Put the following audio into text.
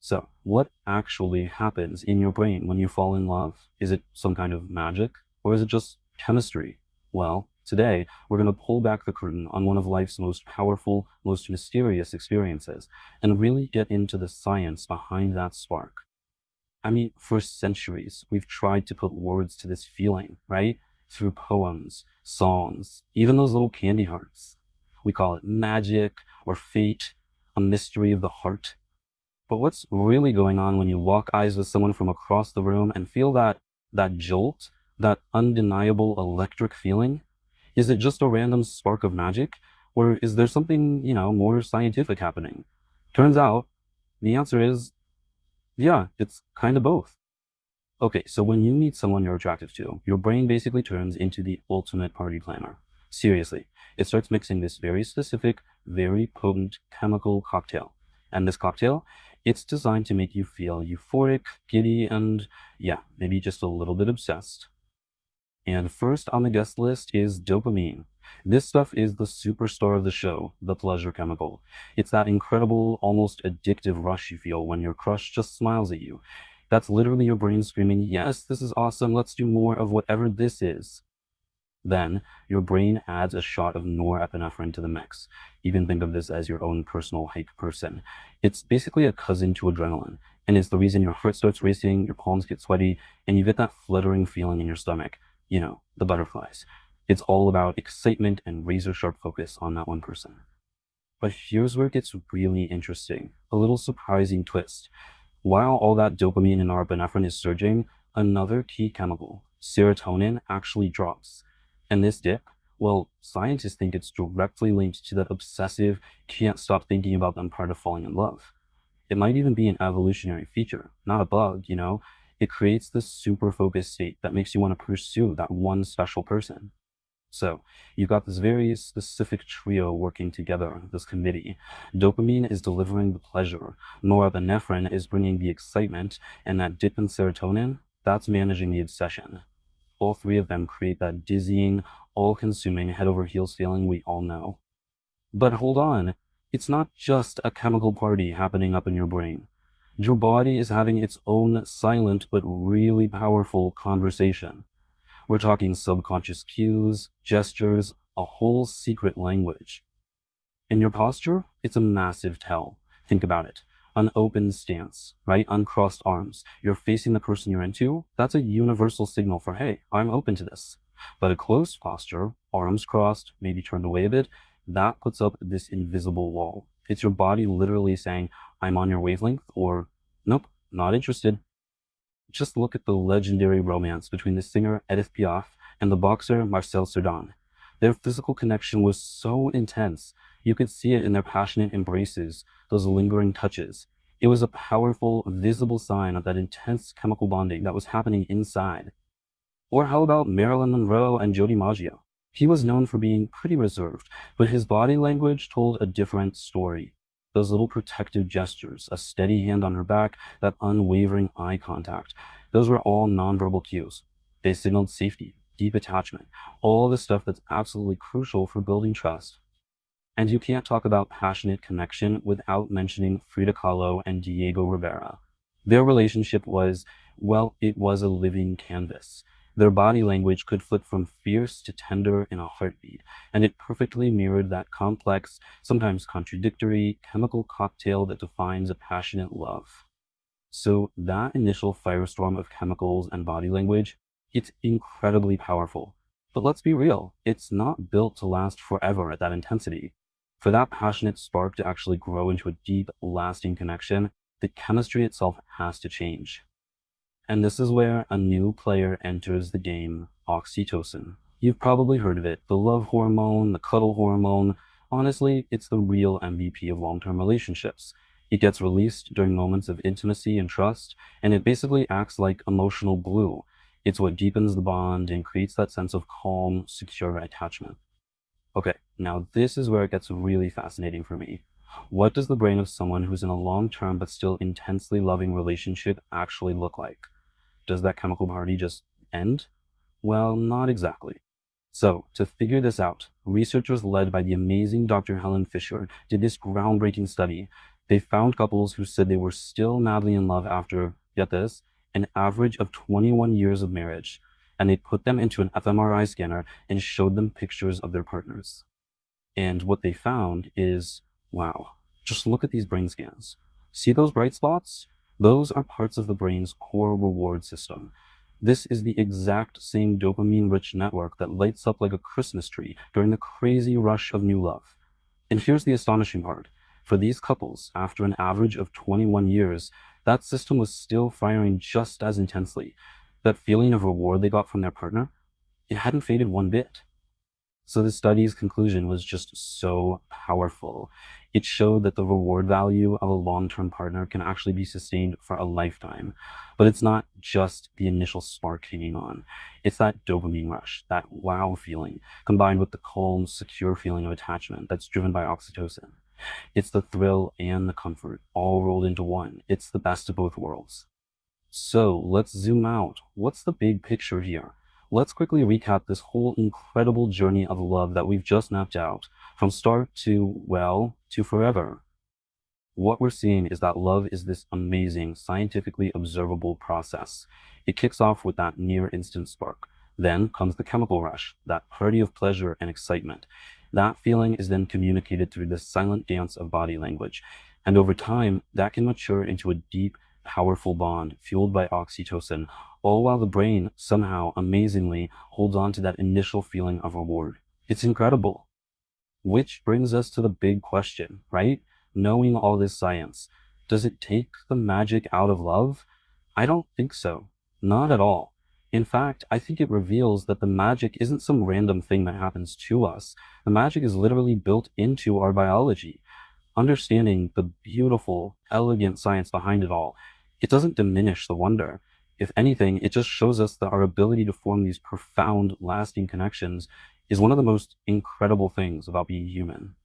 So, what actually happens in your brain when you fall in love? Is it some kind of magic, or is it just chemistry? Well, today we're going to pull back the curtain on one of life's most powerful, most mysterious experiences and really get into the science behind that spark. I mean, for centuries, we've tried to put words to this feeling, right? Through poems, songs, even those little candy hearts. We call it magic or fate, a mystery of the heart. But what's really going on when you lock eyes with someone from across the room and feel that jolt, that undeniable electric feeling? Is it just a random spark of magic? Or is there something, more scientific happening? Turns out the answer is yeah, it's kind of both. Okay, so when you meet someone you're attracted to, your brain basically turns into the ultimate party planner. Seriously, it starts mixing this very specific, very potent chemical cocktail. And this cocktail, it's designed to make you feel euphoric, giddy, and yeah, maybe just a little bit obsessed. And first on the guest list is dopamine. This stuff is the superstar of the show, the pleasure chemical. It's that incredible, almost addictive rush you feel when your crush just smiles at you. That's literally your brain screaming, yes, this is awesome, let's do more of whatever this is. Then, your brain adds a shot of norepinephrine to the mix. You can think of this as your own personal hike person. It's basically a cousin to adrenaline, and it's the reason your heart starts racing, your palms get sweaty, and you get that fluttering feeling in your stomach. The butterflies. It's all about excitement and razor sharp focus on that one person. But here's where it gets really interesting. A little surprising twist. While all that dopamine and norepinephrine is surging, another key chemical, serotonin, actually drops. And this dip, well, scientists think it's directly linked to that obsessive, can't stop thinking about them part of falling in love. It might even be an evolutionary feature, not a bug. It creates this super focused state that makes you want to pursue that one special person. So you've got this very specific trio working together, this committee. Dopamine is delivering the pleasure, norepinephrine is bringing the excitement, and that dip in serotonin, that's managing the obsession. All three of them create that dizzying, all-consuming head over heels feeling we all know. But hold on, it's not just a chemical party happening up in your brain. Your body is having its own silent but really powerful conversation. We're talking subconscious cues, gestures, a whole secret language. In your posture, it's a massive tell. Think about it. An open stance, right? Uncrossed arms. You're facing the person you're into. That's a universal signal for, hey, I'm open to this. But a closed posture, arms crossed, maybe turned away a bit, that puts up this invisible wall. It's your body literally saying, I'm on your wavelength, or nope, not interested. Just look at the legendary romance between the singer Edith Piaf and the boxer Marcel Cerdan. Their physical connection was so intense, you could see it in their passionate embraces, those lingering touches. It was a powerful, visible sign of that intense chemical bonding that was happening inside. Or how about Marilyn Monroe and Jody Maggio? He was known for being pretty reserved, but his body language told a different story. Those little protective gestures, a steady hand on her back, that unwavering eye contact, those were all nonverbal cues. They signaled safety, deep attachment, all the stuff that's absolutely crucial for building trust. And you can't talk about passionate connection without mentioning Frida Kahlo and Diego Rivera. Their relationship was, well, it was a living canvas. Their body language could flip from fierce to tender in a heartbeat, and it perfectly mirrored that complex, sometimes contradictory, chemical cocktail that defines a passionate love. So that initial firestorm of chemicals and body language, it's incredibly powerful. But let's be real, it's not built to last forever at that intensity. For that passionate spark to actually grow into a deep, lasting connection, the chemistry itself has to change. And this is where a new player enters the game, oxytocin. You've probably heard of it, the love hormone, the cuddle hormone. Honestly, it's the real MVP of long-term relationships. It gets released during moments of intimacy and trust, and it basically acts like emotional glue. It's what deepens the bond and creates that sense of calm, secure attachment. Okay, now this is where it gets really fascinating for me. What does the brain of someone who's in a long-term but still intensely loving relationship actually look like? Does that chemical party just end? Well, not exactly. So, to figure this out, researchers led by the amazing Dr. Helen Fisher did this groundbreaking study. They found couples who said they were still madly in love after, get this, an average of 21 years of marriage, and they put them into an fMRI scanner and showed them pictures of their partners. And what they found is, wow, just look at these brain scans. See those bright spots? Those are parts of the brain's core reward system. This is the exact same dopamine-rich network that lights up like a Christmas tree during the crazy rush of new love. And here's the astonishing part. For these couples, after an average of 21 years, that system was still firing just as intensely. That feeling of reward they got from their partner, it hadn't faded one bit. So the study's conclusion was just so powerful. It showed that the reward value of a long-term partner can actually be sustained for a lifetime. But it's not just the initial spark hanging on. It's that dopamine rush, that wow feeling, combined with the calm, secure feeling of attachment that's driven by oxytocin. It's the thrill and the comfort all rolled into one. It's the best of both worlds. So let's zoom out. What's the big picture here? Let's quickly recap this whole incredible journey of love that we've just mapped out, from start to, well, to forever. What we're seeing is that love is this amazing, scientifically observable process. It kicks off with that near instant spark. Then comes the chemical rush, that party of pleasure and excitement. That feeling is then communicated through the silent dance of body language. And over time, that can mature into a deep, powerful bond fueled by oxytocin, all while the brain somehow, amazingly, holds on to that initial feeling of reward. It's incredible. Which brings us to the big question, right? Knowing all this science, does it take the magic out of love? I don't think so. Not at all. In fact, I think it reveals that the magic isn't some random thing that happens to us. The magic is literally built into our biology. Understanding the beautiful, elegant science behind it all, it doesn't diminish the wonder. If anything, it just shows us that our ability to form these profound, lasting connections is one of the most incredible things about being human.